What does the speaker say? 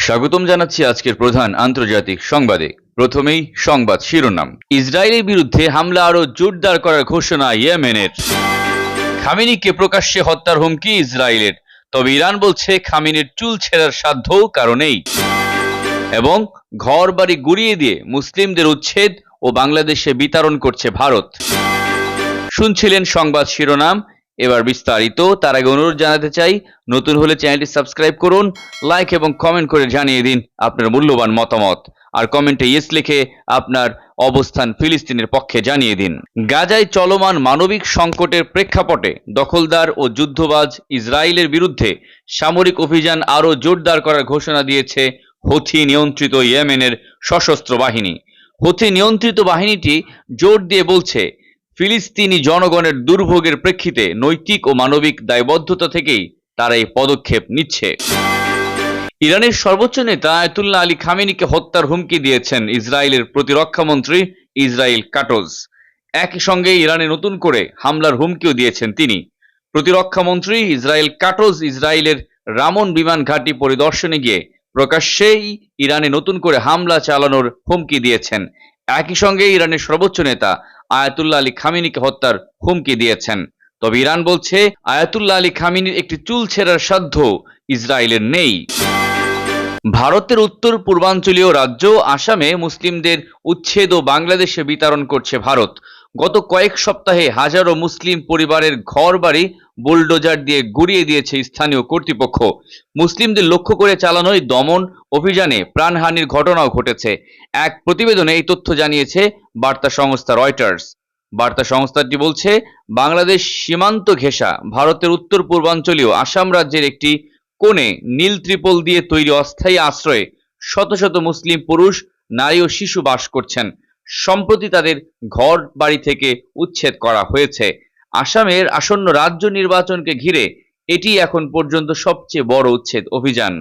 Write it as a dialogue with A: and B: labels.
A: স্বাগতম জানাচ্ছি আজকের প্রধান আন্তর্জাতিক সংবাদে। প্রথমেই সংবাদ শিরোনাম। ইসরায়েলের বিরুদ্ধে হামলা আরো জোরদার করার ঘোষণা ইয়েমেনের। খামেনিকে প্রকাশ্যে হত্যার হুমকি ইসরায়েলের, তবে ইরান বলছে খামেনির চুল ছেঁড়ার সাধ্য কারণেই। এবং ঘর বাড়ি গুড়িয়ে দিয়ে মুসলিমদের উচ্ছেদ ও বাংলাদেশে বিতরণ করছে ভারত। শুনছিলেন সংবাদ শিরোনাম, এবার বিস্তারিত। তার আগে অনুরোধ জানাতে চাই, নতুন হলে চ্যানেলটি সাবস্ক্রাইব করুন, লাইক এবং কমেন্ট করে জানিয়ে দিন আপনার মূল্যবান মতামত, আর কমেন্টে ইয়েস লিখে আপনার অবস্থান ফিলিস্তিনের পক্ষে জানিয়ে দিন। গাজায় চলমান মানবিক সংকটের প্রেক্ষাপটে দখলদার ও যুদ্ধবাজ ইসরায়েলের বিরুদ্ধে সামরিক অভিযান আরও জোরদার করার ঘোষণা দিয়েছে হুথি নিয়ন্ত্রিত ইয়েমেনের সশস্ত্র বাহিনী। হুথি নিয়ন্ত্রিত বাহিনীটি জোর দিয়ে বলছে, ফিলিস্তিনি জনগণের দুর্ভোগের প্রেক্ষিতে নৈতিক ও মানবিক দায়বদ্ধতা থেকেই তারা এই পদক্ষেপ নিচ্ছে। ইরানের সর্বোচ্চ নেতা আয়াতুল্লাহ আলী খামেনিকে হত্যার হুমকি দিয়েছেন ইসরায়েলের প্রতিরক্ষামন্ত্রী ইসরাইল কাটোজ। একই সঙ্গে ইরানে নতুন করে হামলার হুমকিও দিয়েছেন তিনি। প্রতিরক্ষামন্ত্রী ইসরাইল কাটোজ ইসরায়েলের রামন বিমান ঘাঁটি পরিদর্শনে গিয়ে প্রকাশ্যেই ইরানে নতুন করে হামলা চালানোর হুমকি দিয়েছেন। একই সঙ্গে ইরানের সর্বোচ্চ নেতা আয়াতুল্লাহ আলী খামেনিকে হত্যার হুমকি দিয়েছেন। তবে ইরান বলছে, আয়াতুল্লাহ আলী খামেনির একটি চুল ছেঁড়ার সাধ্য ইসরায়েলের নেই। ভারতের উত্তর পূর্বাঞ্চলীয় রাজ্য আসামে মুসলিমদের উচ্ছেদ ও বাংলাদেশে বিতরণ করছে ভারত। গত কয়েক সপ্তাহে হাজারো মুসলিম পরিবারের ঘর বাড়ি বুলডোজার দিয়ে গুড়িয়ে দিয়েছে স্থানীয় কর্তৃপক্ষ। মুসলিমদের লক্ষ্য করে চালানো এই দমন অভিযানে প্রাণহানির ঘটনাও ঘটেছে। এক প্রতিবেদনে এই তথ্য জানিয়েছে বার্তা সংস্থা রয়টার্স। বার্তা সংস্থাটি বলছে, বাংলাদেশ সীমান্ত ঘেঁষা ভারতের উত্তর পূর্বাঞ্চলীয় আসাম রাজ্যের একটি কোণে নীল ত্রিপল দিয়ে তৈরি অস্থায়ী আশ্রয়ে শত শত মুসলিম পুরুষ, নারী ও শিশু বাস করছেন। সম্প্রতি তাদের ঘর বাড়ি থেকে উচ্ছেদ করা হয়েছে। আসামের আসন্ন রাজ্য নির্বাচনকে ঘিরে এটি এখন পর্যন্ত সবচেয়ে বড় উচ্ছেদ অভিযান।